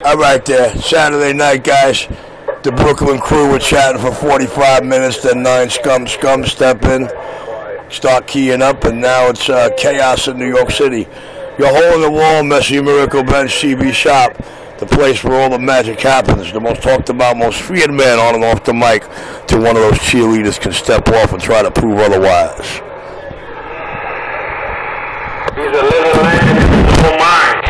All right there, Saturday night, guys. The Brooklyn crew were chatting for 45 minutes. Then 9 scum step in, start keying up, and now it's chaos in New York City. Your hole in the wall, Messy Miracle Bench CB Shop, the place where all the magic happens. The most talked about, most feared man on and off the mic, till one of those cheerleaders can step off and try to prove otherwise. He's a living legend in his own mind.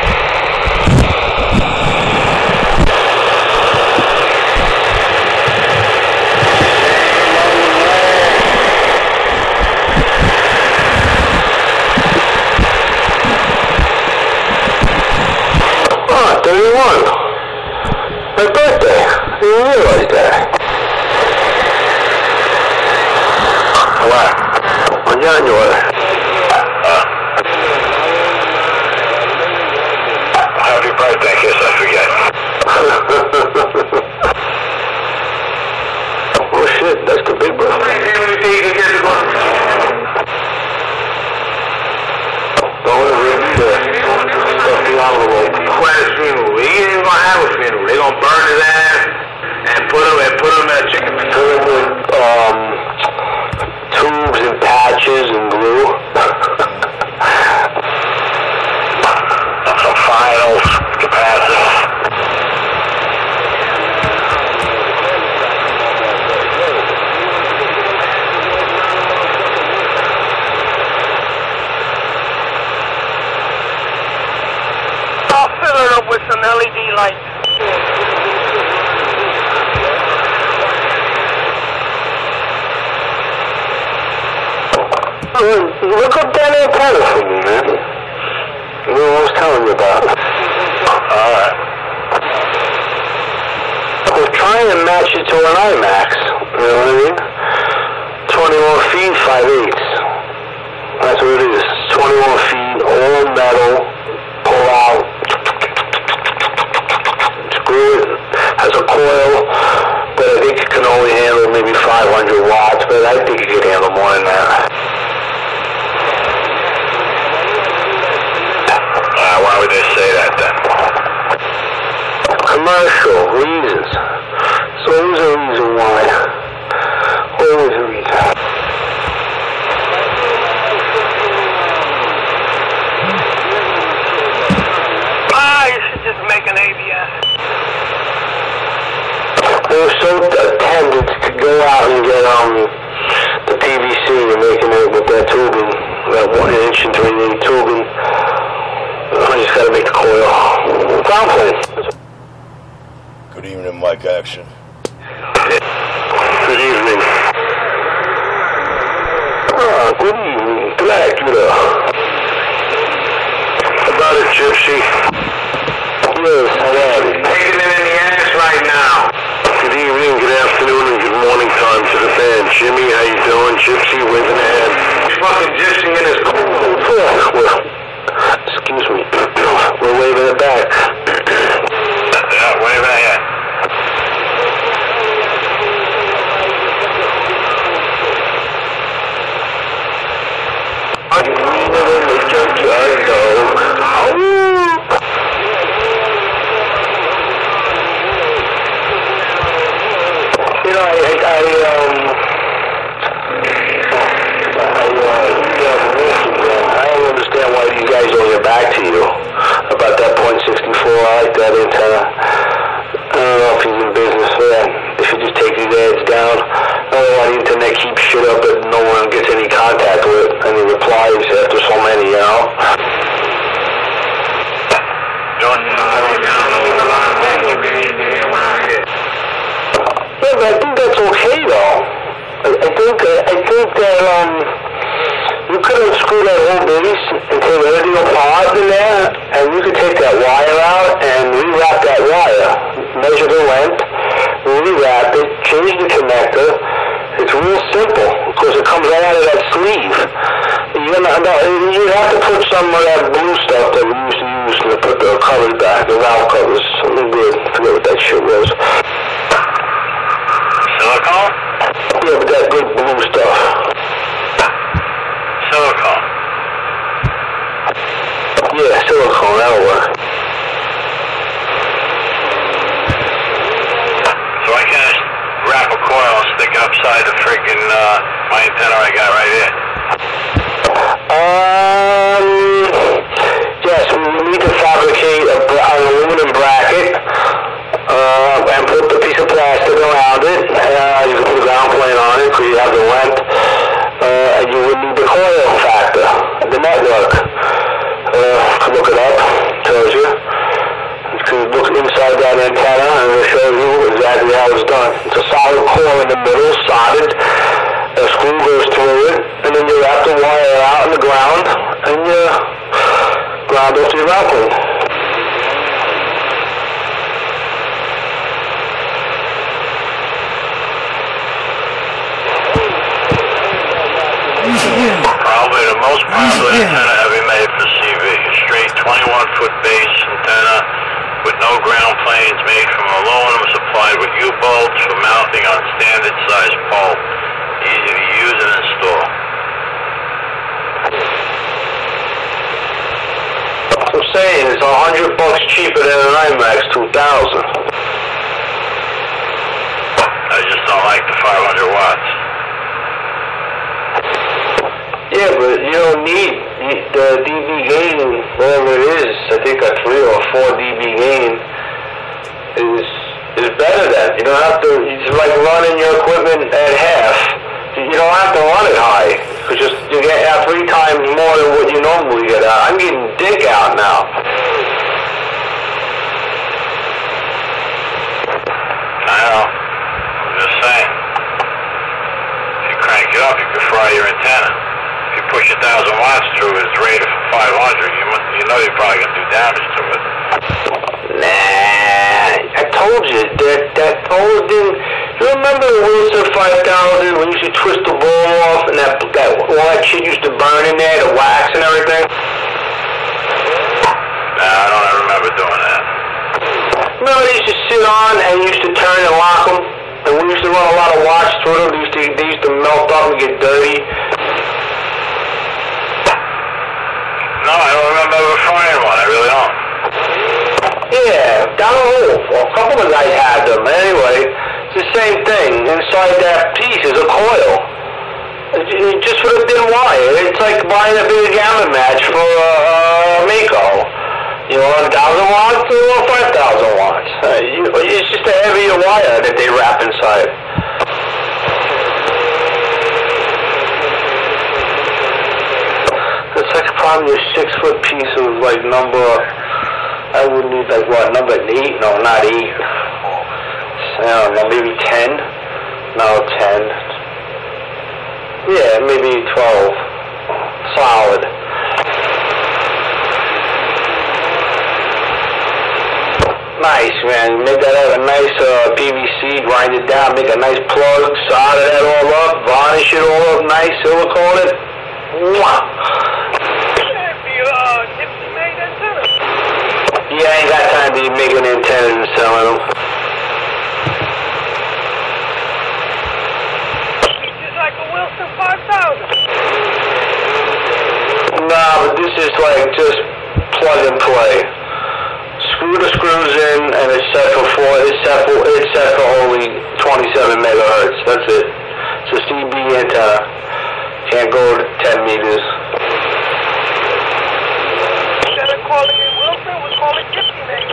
Oh, 31. My birthday. I didn't realize that. What? On January. Happy birthday, in case I forget. Oh shit, that's the big birthday. Don't rip the envelope. Quite a funeral. He ain't even gonna have a funeral. They gonna burn his ass and put him in a chicken. Put him with tubes and patches and glue. Some finals, capacity. I'll fill it up with some LED lights. Look up that antenna for me, man. You know what I was telling you about. Alright. We're trying to match it to an IMAX. You know what I mean? 21 feet, 5/8. That's what it is. 21 feet, all metal, pull out, screw it, has a coil, but I think it can only handle maybe 500 watts, but I think it can handle more than that. Why would they say that then? Commercial reasons. It's always a reason why. Always a reason. You should just make an ABS. They were so tempted to go out and get the PVC and making it with that tubing, that 1" and 3/8 tubing. I just gotta make the coil. Ground plane. Good evening, Mike Action. Good evening. Good evening, Blackula. About it, Gypsy. Yes, I am. Taking it in the ass right now. Good evening, good afternoon, and good morning time to the band. Jimmy, how you doing? Gypsy, waving a hand. Fucking Gypsy in his well, excuse me. We're waving it back. Yeah, waving it ahead. I'm in the junkyard, You know, I don't understand why these guys don't get back to you about that .64. I like that antenna. I don't know if he's in business for that. If you just take these ads down, I don't know why the internet keeps shit up that no one gets any contact with, any replies after so many, you know? Yeah, but I think that's okay though. I think that you could unscrew that whole base and take everything apart in there, and you could take that wire out and rewrap that wire. Measure the length, rewrap it, change the connector. It's real simple because it comes right out of that sleeve. You have to put some of that blue stuff that we used to use to put the covers back, the valve covers. Something good. I forget what that shit was. Silicone? Yeah, but that good blue stuff. Silicone. Yeah, silicone, that'll work. inside the freaking my antenna I got right here? Yes, we need to fabricate an aluminum bracket and put the piece of plastic around it. You can put a ground plane on it so you have the length. And you would need the coil factor, the network. Look it up, tells you. You can look inside that antenna and it shows you exactly how it's done. It's a solid core in the middle, solid. A screw goes through it, and then you wrap the wire out in the ground, and you ground up to your ground plane. Probably the most popular antenna ever made for CV. A straight 21-foot base antenna with no ground planes, made from aluminum, supplied with U-bolts for mounting on standard size pole. Easy to use and install. I'm saying it's $100 cheaper than an IMAX 2000. I just don't like the 500 watts. Yeah, but you don't need the dB gain, whatever it is. I think a 3 or 4 dB gain is better than. You don't have to. It's like running your equipment at half. You don't have to run it high, because you get out 3 times more than what you normally get out. I'm getting dick out now. I know. I'm just saying. If you crank it up, you can fry your antenna. If you push 1,000 watts through its rated for 500, you know you're probably going to do damage to it. Nah, I told you that whole thing. You remember the Wilson 5000 when you used to twist the ball off and that all that shit used to burn in there, the wax and everything? Nah, I don't remember doing that. Remember they used to sit on and you used to turn and lock them? And we used to run a lot of watch through them. They used to melt up and get dirty. No, I don't remember ever frying one. I really don't. Yeah, down the hole. Well, a couple of guys had them. Anyway, it's the same thing. Inside that piece is a coil. Just for the thin wire. It's like buying a big gamma match for a Mako. You want 1,000 watts or 5,000 watts. It's just a heavier wire that they wrap inside. It's like probably a 6-foot piece of like number. I would need like what, number 8? No, not 8. I don't know, maybe 10? No, 10. Yeah, maybe 12. Solid. Nice, man. Make that out of a nice PVC, grind it down, make a nice plug, solder that all up, varnish it all up, nice, silicone it. Mwah! Yeah, I ain't got time to be making antennas and selling them. Just like a Wilson 5000. Nah, but this is like just plug and play. Screw the screws in, and it's set for only 27 megahertz. That's it. It's a CB antenna. Can't go to 10 meters. Instead of calling it Wilson, we call it Gypsy made.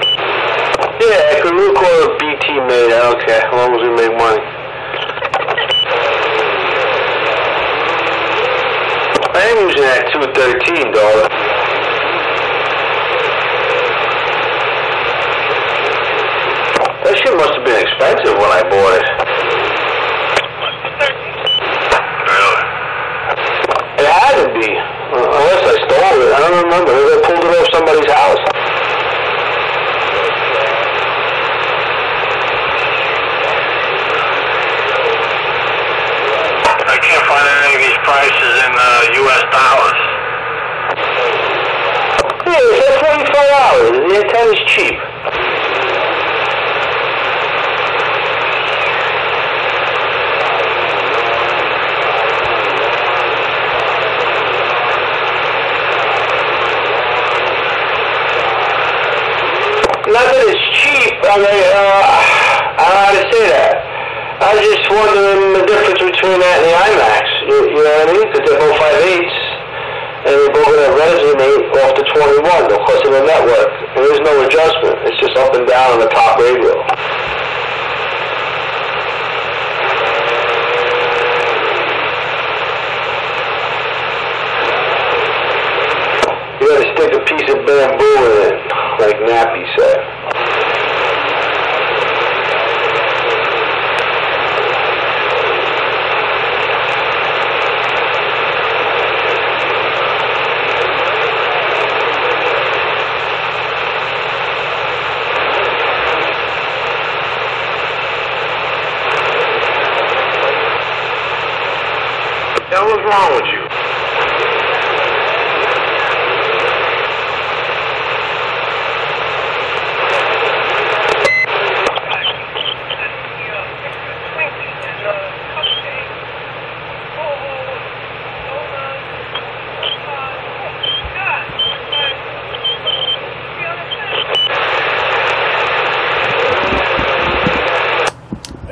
Yeah, I could really call it BT made. I don't care, as long as we make money. I am using that 213, dog. That shit must have been expensive when I bought it. Really? It had to be. Unless I stole it. I don't remember. Maybe I pulled it off somebody's house. I can't find any of these prices in U.S. dollars. Yeah, it's like $24. The antenna's cheap. Not that it's cheap. I mean, I don't know how to say that. I was just wondering the difference between that and the IMAX. You know what I mean? Because they're both 5/8s, and they're both going to resonate off the 21 because of the network. There is no adjustment. It's just up and down on the top radio. You got to stick a piece of bamboo in it, like Nappy said. What's wrong with you?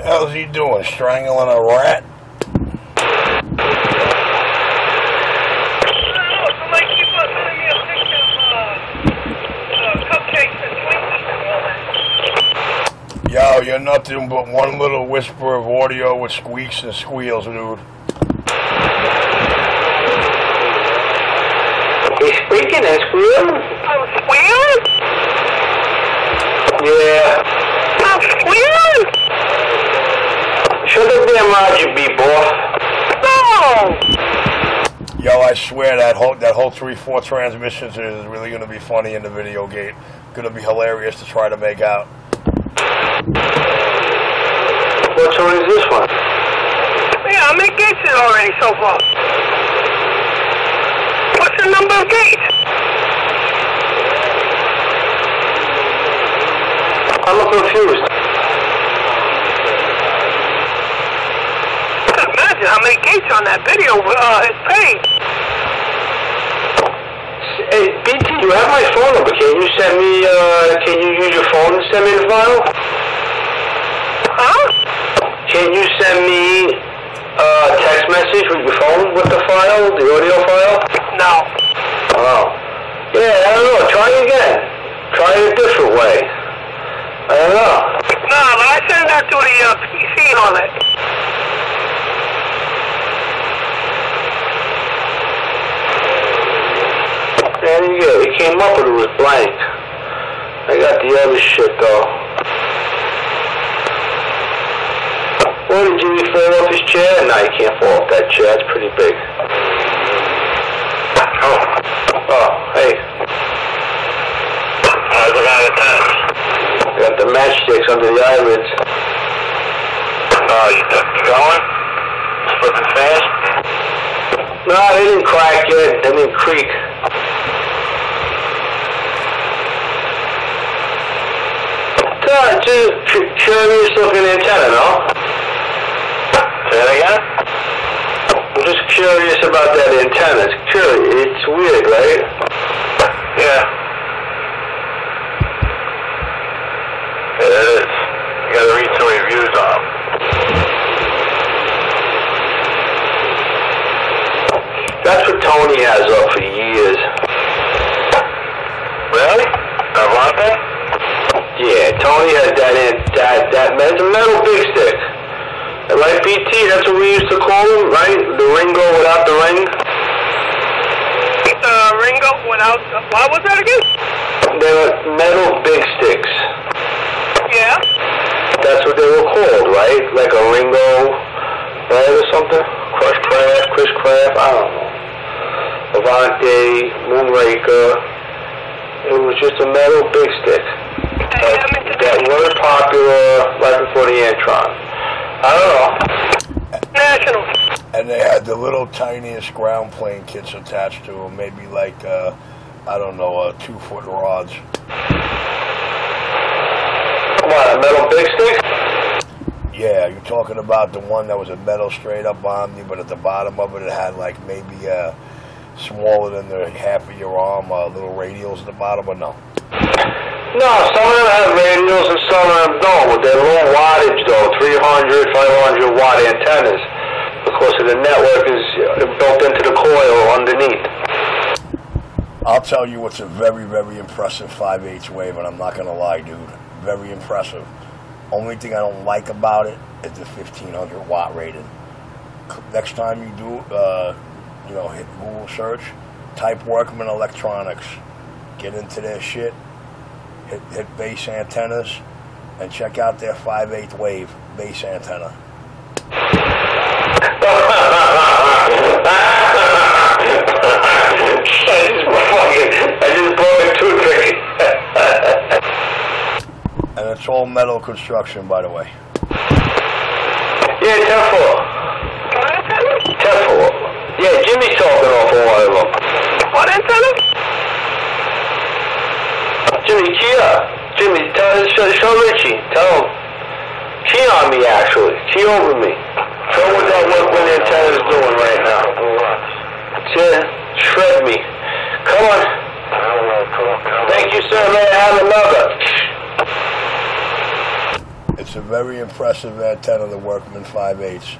How's he doing? Strangling a rat? Yo, you're nothing but one little whisper of audio with squeaks and squeals, dude. He's squeaking and squealing? I'm squealing? Yeah. I'm squealing? Shut up there, Roger B. boy. No! Yo, I swear that whole 3/4 transmissions is really gonna be funny in the video gate. Gonna be hilarious to try to make out. What tone is this one? Yeah, I'm engaged it already so far. What's the number of gates? I'm confused. Imagine how many gates on that video is paid. Hey, BT, you have my phone number. Can you send me, can you use your phone to send me the file? Huh? Can you send me a text message with your phone with the file, the audio file? No. Oh. Yeah, I don't know. Try again. Try it a different way. I don't know. No, I send that to the PC on it. There you go. It came up, but it was blank. I got the other shit, though. What, did Jimmy fall off his chair? No, you can't fall off that chair. It's pretty big. Oh, hey. How's it out of 10? I got the matchsticks under the eyelids. Oh, you going? Slipping fast? No, they didn't crack yet. They didn't creak. Just curious looking antenna, no? Say that again? I'm just curious about that antenna. It's weird, right? Yeah. It is. You gotta read some reviews on them. That's what Tony has up for years. Really? Avante? Yeah, Tony had that metal big stick. Right, BT? That's what we used to call him, right? The Ringo without the ring? Ringo without... What was that again? They were metal big sticks. Yeah? That's what they were called, right? Like a Ringo, right, or something? Chris Craft, I don't know. Avante, Moonraker. It was just a metal big stick. That were popular right before the Antron. I don't know. National. And they had the little tiniest ground plane kits attached to them, maybe like, I don't know, 2-foot rods. What, a metal big stick? Yeah, you're talking about the one that was a metal straight up Omni, but at the bottom of it, it had like maybe smaller than the half of your arm, little radials at the bottom, or no? No, some of them have radials and some of them don't, but they're low wattage though, 300, 500 watt antennas because of the network is built into the coil underneath. I'll tell you it's a very, very impressive 5/8 wave, and I'm not going to lie, dude. Very impressive. Only thing I don't like about it is the 1500 watt rating. Next time you do, hit Google search, type Workman Electronics, get into their shit, hit base antennas, and check out their 5/8 wave base antenna. I just broke a toothpick. And it's all metal construction, by the way. Yeah, 10-4. 10-4. Yeah, Jimmy's talking off of one of them. What antenna? Jimmy, Jimmy, show Richie. Tell him. She on me, actually. She over me. Show what that Workman antenna's doing right now. Shred me. Come on. Thank you, sir. May I have another? It's a very impressive antenna, the Workman 5/8.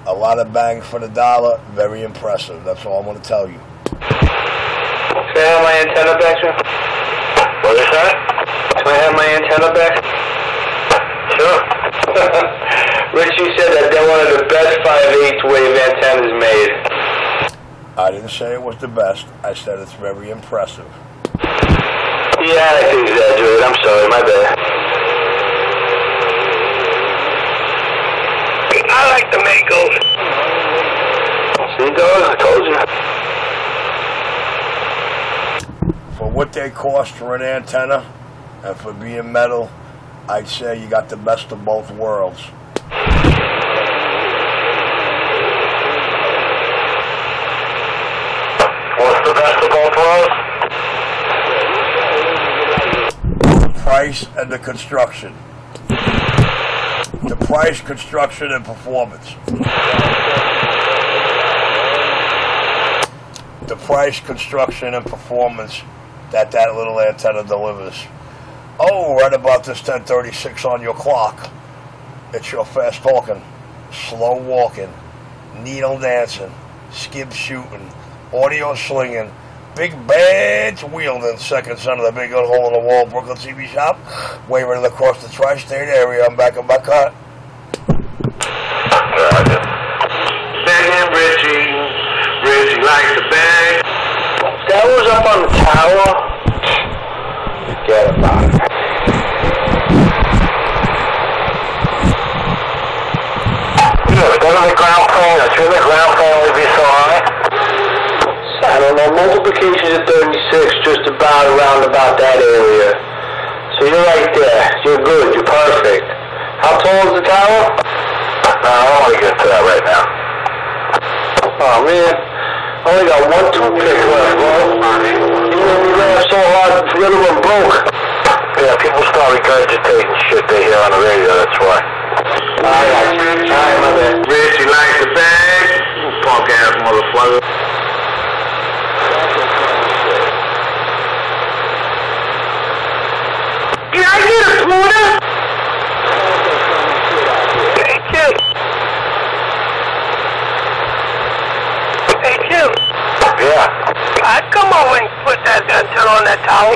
A lot of bang for the dollar. Very impressive. That's all I'm going to tell you. Can I have my antenna back, sir? What is that? Can I have my antenna back? Sure. Richie said that they're one of the best 5/8 wave antennas made. I didn't say it was the best. I said it's very impressive. Yeah, I think exaggerate. I'm sorry, my bad. I like the Magos. See, dog? I told you. For what they cost for an antenna, and for being metal, I'd say you got the best of both worlds. What's the best of both worlds? Price and the construction. The price, construction, and performance. The price, construction, and performance that little antenna delivers. Oh, right about this 10:36 on your clock. It's your fast talking, slow walking, needle dancing, skip shooting, audio slinging, big bands wielding, second son of the big old hole in the wall Brooklyn TV shop, wavering across the tri-state area. I'm back in my cut. Banging Richie. Richie likes to bang. That was up on the tower. Forget about it. Yeah, go to the ground plane. Or turn the ground plane would be so high. I don't know. Multiplications of 36, just around about that area. So you're right there. You're good. You're perfect. How tall is the tower? No, I don't want to get to that right now. Oh man, I only got one toothpick left, bro. You made me laugh so hard, the other one broke. Yeah, people start regurgitating shit they hear on the radio, that's why. Alright, my man. Richie likes the bag. Punk ass motherfucker. Can I get a tuna? Hey, Kim. Hey, Kim. Yeah. I'd come over and put that antenna on that tower.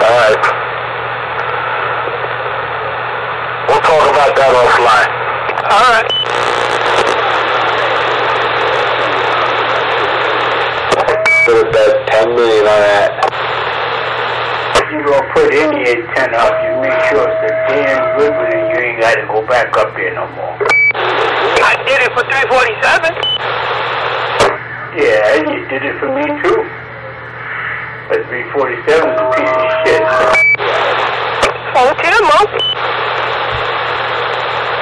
Alright. We'll talk about that offline. Alright. Put about 10 million on that. You gonna put any antenna up, you make sure it's a damn good one and you ain't gotta go back up there no more. I did it for 347. Yeah, and you did it for me too. But 347 is a piece of shit. Okay, Mom.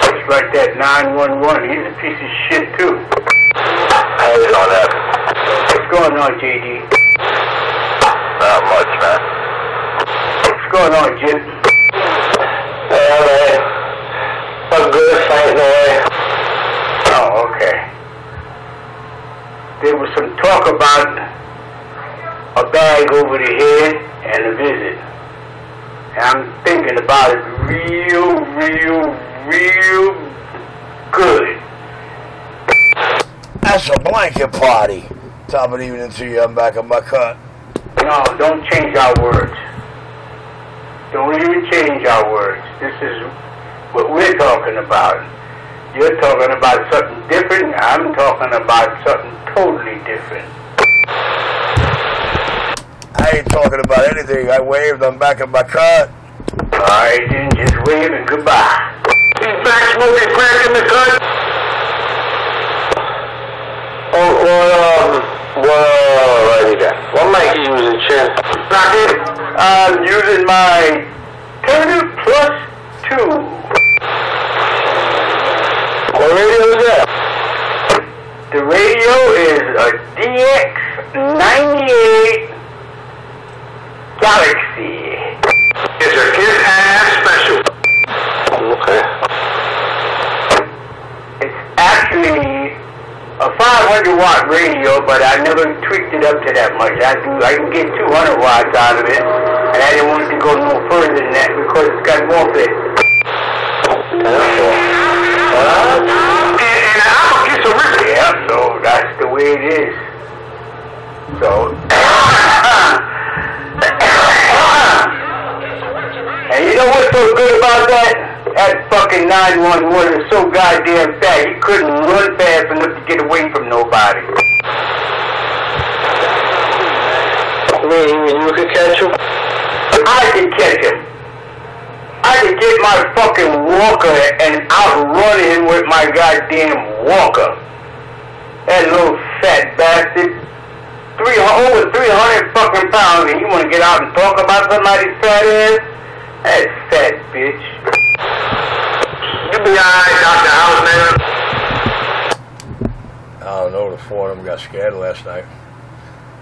It's like that 911, he's a piece of shit too. How you on that? What's going on, JD? Not much, man. What's going on, Jim? Hey, alright. I'm good, fighting away. Oh, okay. There was some talk about a bag over the head and a visit. And I'm thinking about it real real good. That's a blanket party. Top of the evening to you. I'm back on my cut. No, don't change our words. Don't even change our words. This is what we're talking about. You're talking about something different. I'm talking about something totally different. I ain't talking about anything. I waved. I'm back on my cut. Alright, then just wave and goodbye. He's back smoking crack in the cut. Righty there. What mic are you using, Chin? I'm using my Turner Plus 2. What radio is that? The radio is a DX98 Galaxy. It's a kiss-ass special. Okay. It's actually a 500 watt radio, but I never tweaked it up to that much. I can get 200 watts out of it, and I didn't want it to go no further than that because it's got more fit. And I'm a piece of rich. Yeah, so that's the way it is. So, and you know what's so good about that? That fucking 911 is so goddamn fat, he couldn't run fast enough to get away from nobody. You could catch him? I could catch him. I could get my fucking walker and outrun him with my goddamn walker. That little fat bastard. Over 300 fucking pounds, and you want to get out and talk about somebody's fat ass? That fat bitch. You be alright, Dr. House, man. I don't know. The four of them got scared last night.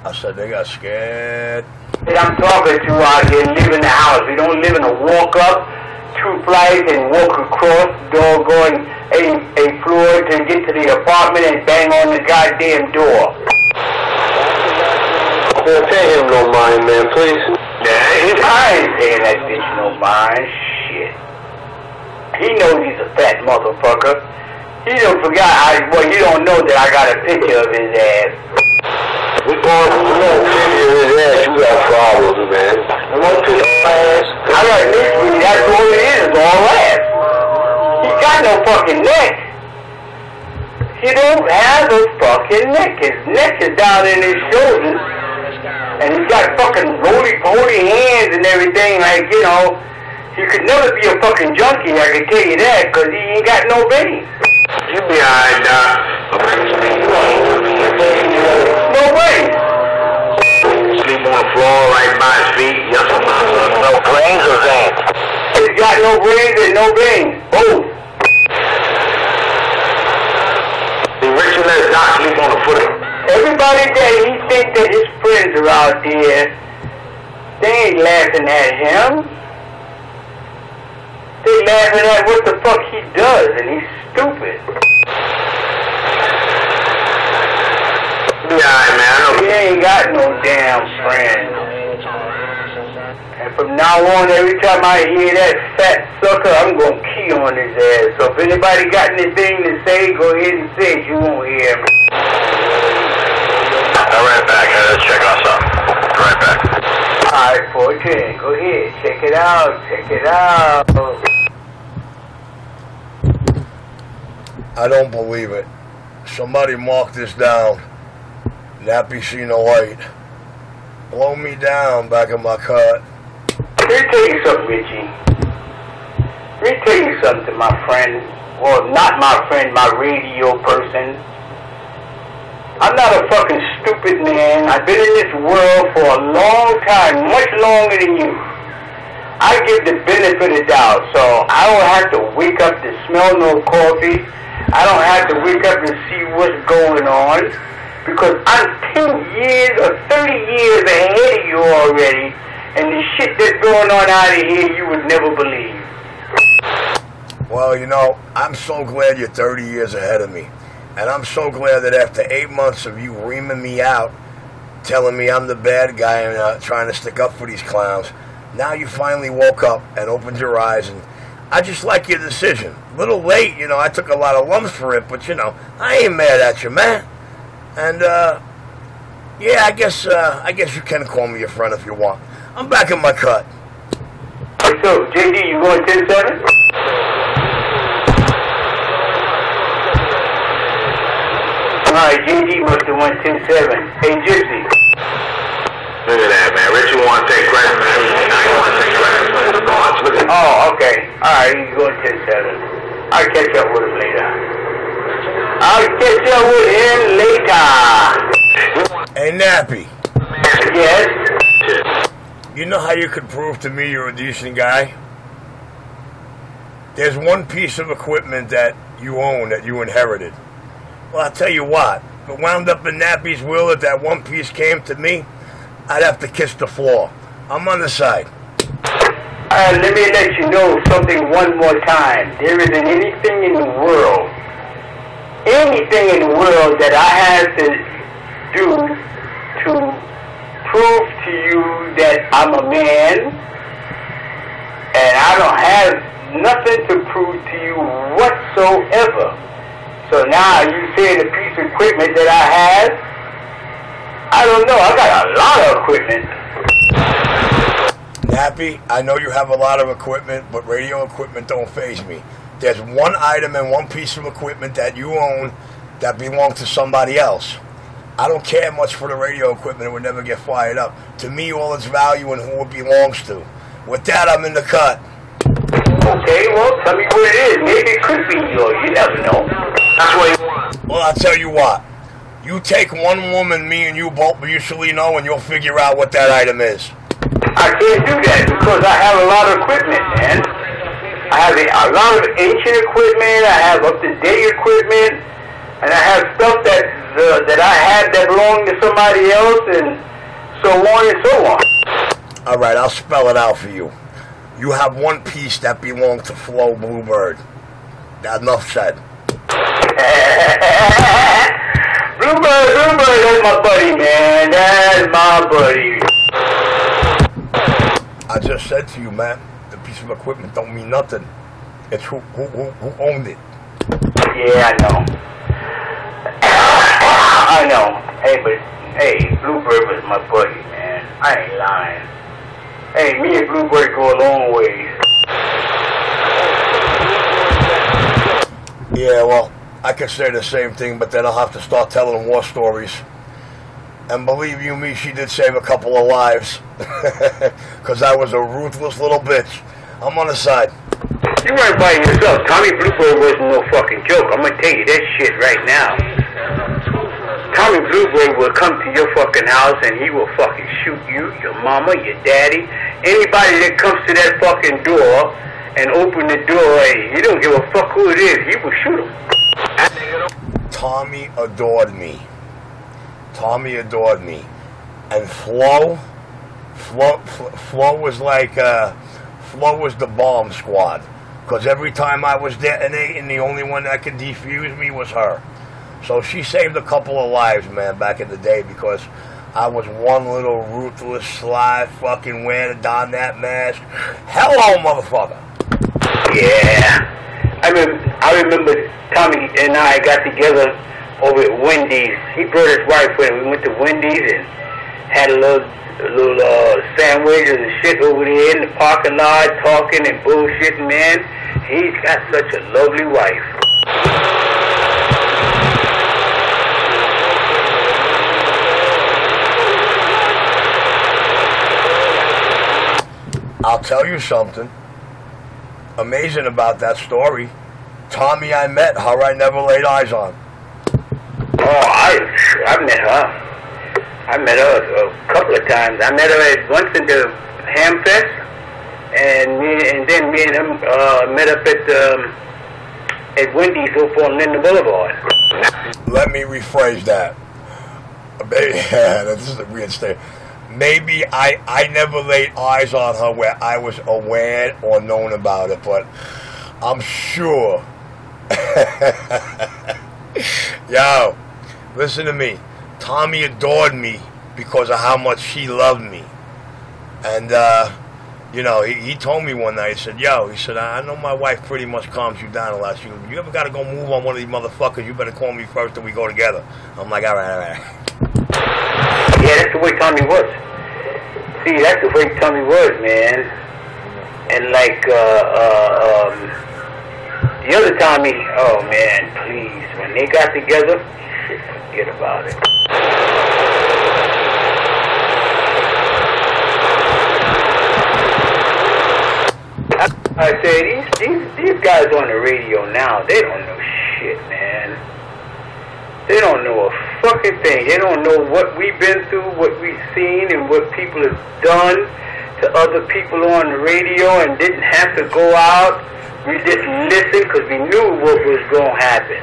I said they got scared. That I'm talking to out here live in the house. We don't live in a walk up, 2 flights, and walk across doggone a floor to get to the apartment and bang on the goddamn door. Yeah, pay him no mind, man, please. Yeah, I ain't paying that bitch no mind. Shit. He knows he's a fat motherfucker. He don't you don't know that I got a picture of his ass. We don't picture of his ass. You got problems, man. You want to picture my ass? I got this with you. That's all it is, all ass. He got no fucking neck. He don't have a fucking neck. His neck is down in his shoulders. And he's got fucking roly-poly hands and everything, like, you know. He could never be a fucking junkie, I can tell you that, because he ain't got no veins. You be alright, Doc. No veins. Sleep on the floor right by his feet. Yes, no brains or veins? He's got no brains and no veins. Both. The rich and let Doc sleep on the foot. Everybody that he think that his friends are out there, they ain't laughing at him. They laughing at what the fuck he does, and he's stupid. Yeah, man. He ain't got no damn friends. And from now on, every time I hear that fat sucker, I'm gonna key on his ass. So if anybody got anything to say, go ahead and say it. You won't hear me. I'll right back. Let's check on something. Right back. Alright, 410. Go ahead. Check it out. Check it out. I don't believe it. Somebody mark this down. Nappy see no light. Blow me down back in my cut. Let me tell you something, Richie. Let me tell you something, my friend. Well, not my friend, my radio person. I'm not a fucking stupid man. I've been in this world for a long time, much longer than you. I give the benefit of the doubt, so I don't have to wake up to smell no coffee. I don't have to wake up and see what's going on, because I'm 10 years or 30 years ahead of you already, and the shit that's going on out of here you would never believe. Well, you know, I'm so glad you're 30 years ahead of me. And I'm so glad that after 8 months of you reaming me out, telling me I'm the bad guy and trying to stick up for these clowns, now you finally woke up and opened your eyes and I just like your decision. A little late, you know, I took a lot of lumps for it, but, you know, I ain't mad at you, man. And, yeah, I guess you can call me your friend if you want. I'm back in my cut. So, JD, you going 10-7? Alright, JD must have won 10-7. Hey, Gypsy. Look at that, man. Richie want to take credit, man. Now you want to take credit. Look at Oh, okay. Alright, he's going 10-7. I'll catch up with him later. Hey, Nappy. Yes? You know how you could prove to me you're a decent guy? There's one piece of equipment that you own that you inherited. Well, I'll tell you what. If it wound up in Nappy's will that that one piece came to me, I'd have to kiss the floor. I'm on the side. Let me let you know something one more time. There isn't anything in the world that I have to do to prove to you that I'm a man, and I don't have nothing to prove to you whatsoever. So now you saying the piece of equipment that I have, I don't know, I got a lot of equipment. Nappy, I know you have a lot of equipment, but radio equipment don't faze me. There's one item and one piece of equipment that you own that belongs to somebody else. I don't care much for the radio equipment. It would never get fired up. To me, all its value and who it belongs to. With that, I'm in the cut. Okay, well, tell me what it is. Maybe it could be yours. You never know. That's what you want. Well, I'll tell you what. You take one woman, me and you both mutually know, and you'll figure out what that item is. I can't do that because I have a lot of equipment, man. I have a lot of ancient equipment. I have up-to-date equipment. And I have stuff that I had that belonged to somebody else, and so on and so on. All right, I'll spell it out for you. You have one piece that belonged to Flo Bluebird. Enough said. Bluebird, that's my buddy, man. That's my buddy. I just said to you, man, the piece of equipment don't mean nothing. It's who owned it. Yeah, I know. I know. Hey, Bluebird was my buddy, man. I ain't lying. Hey, me and Bluebird go a long ways. Yeah, well, I could say the same thing, but then I'll have to start telling war stories. And believe you me, she did save a couple of lives. Because I was a ruthless little bitch. I'm on the side. You right by yourself. Tommy Bluebird wasn't no fucking joke. I'm gonna tell you that shit right now. Tommy Bluebird will come to your fucking house and he will fucking shoot you, your mama, your daddy, anybody that comes to that fucking door and open the door. He don't give a fuck who it is. He will shoot him. Tommy adored me. Tommy adored me. And Flo was like, Flo was the bomb squad. Because every time I was detonating, the only one that could defuse me was her. So she saved a couple of lives, man, back in the day, because I was one little ruthless, sly, fucking wearing don that mask. Hello, motherfucker. Yeah. I remember Tommy and I got together over at Wendy's. He brought his wife with him. We went to Wendy's and had a little sandwiches and shit over there in the parking lot, talking and bullshitting, man. He's got such a lovely wife. I'll tell you something amazing about that story. Tommy I met, her I never laid eyes on. Oh, I met her. I met her a couple of times. I met her once at the Hamfest, and then me and him met up at Wendy's over on Linden Boulevard. Let me rephrase that. This is a weird statement. Maybe I never laid eyes on her where I was aware or known about it, but I'm sure. Yo, listen to me. Tommy adored me because of how much she loved me. And you know, he told me one night, he said, yo, he said, I know my wife pretty much calms you down a lot. She goes, you ever got to go move on one of these motherfuckers, you better call me first and we go together. I'm like, all right. Yeah, that's the way Tommy was. See, that's the way Tommy was, man. And like, the other Tommy, oh man, please, when they got together, shit, forget about it. I say, these guys on the radio now, they don't know shit, man. They don't know a fucking thing. They don't know what we've been through, what we've seen, and what people have done to other people on the radio and didn't have to go out. We just listened because we knew what was going to happen.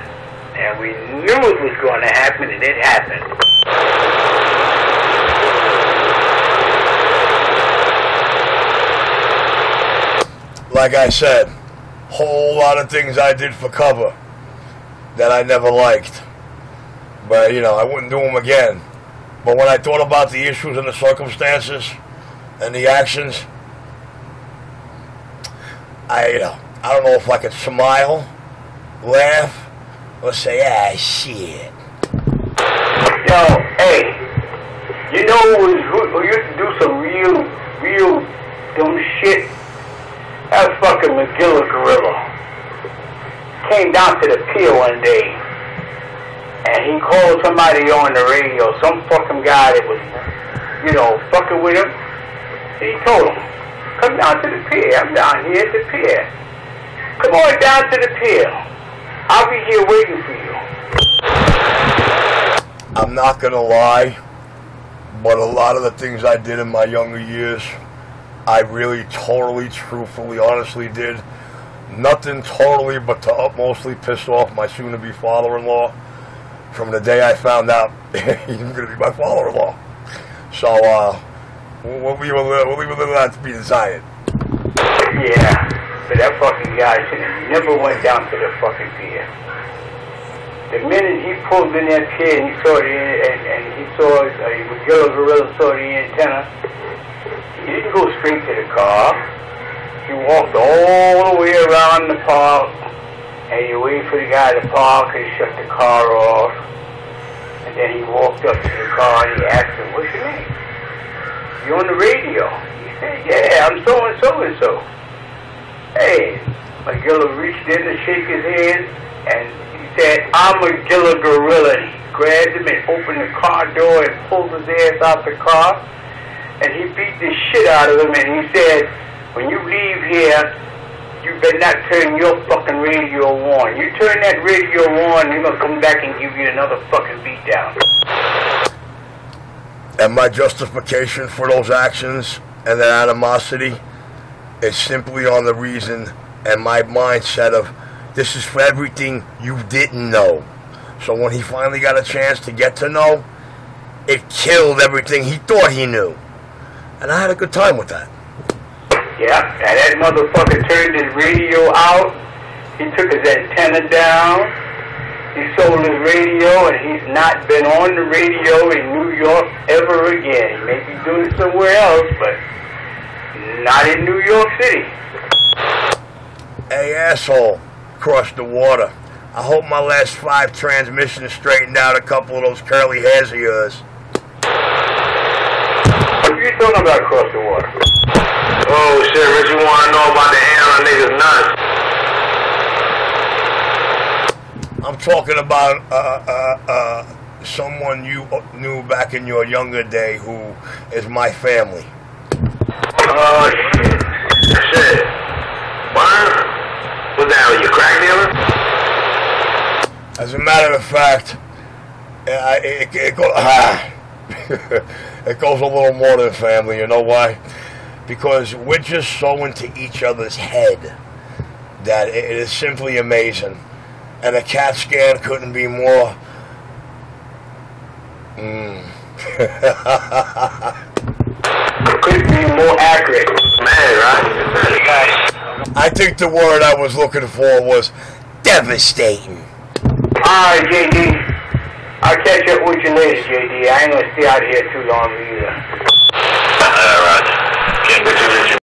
And we knew it was going to happen, and it happened. Like I said, whole lot of things I did for cover that I never liked. But, you know, I wouldn't do them again. But when I thought about the issues and the circumstances and the actions, I don't know if I could smile, laugh, or say, ah, shit. Yo, hey, you know who used to do some real dumb shit? That was fucking McGilla Gorilla. Came down to the pier one day, and he called somebody on the radio, some fucking guy that was, you know, fucking with him. And he told him, come down to the pier. I'm down here at the pier. Come on down to the pier. I'll be here waiting for you. I'm not gonna lie, but a lot of the things I did in my younger years, I really, totally, truthfully, honestly did. Nothing totally but to utmostly piss off my soon-to-be father-in-law from the day I found out he's going to be my father-in-law. So, we'll leave that to be desired. Yeah, but that fucking guy should have never went down to the fucking pier. The minute he pulled in that pier and he saw McGilla Gorilla saw the antenna, he didn't go straight to the car. He walked all the way around the park, and he waited for the guy to park and shut the car off. And then he walked up to the car and he asked him, what's your name? You on the radio? He said, yeah, I'm so-and-so. Hey, McGilla reached in to shake his hand, and he said, I'm McGilla Gorilla. He grabbed him and opened the car door and pulled his ass out the car. And he beat the shit out of him, and he said, when you leave here, you better not turn your fucking radio on. You turn that radio on, they're going to come back and give you another fucking beatdown. And my justification for those actions and that animosity is simply on the reason and my mindset of, this is for everything you didn't know. So when he finally got a chance to get to know, it killed everything he thought he knew. And I had a good time with that. Yeah, and that motherfucker turned his radio out. He took his antenna down. He sold his radio, and he's not been on the radio in New York ever again. He may be doing it somewhere else, but not in New York City. Hey, asshole, across the water. I hope my last 5 transmissions straightened out a couple of those curly hairs of yours. What are you talking about across the water? Oh shit, Richie wanna know about the hair on niggas' nuts. I'm talking about someone you knew back in your younger day who is my family. Oh shit. Shit. What? What's that, you crack dealer? As a matter of fact, it goes a little more than family, you know why? Because we're just so into each other's head that it is simply amazing. And a CAT scan couldn't be more... Couldn't be more accurate. Man, right? I think the word I was looking for was devastating. Alright, JD. I'll catch up with you later, JD. I ain't gonna stay out here too long either.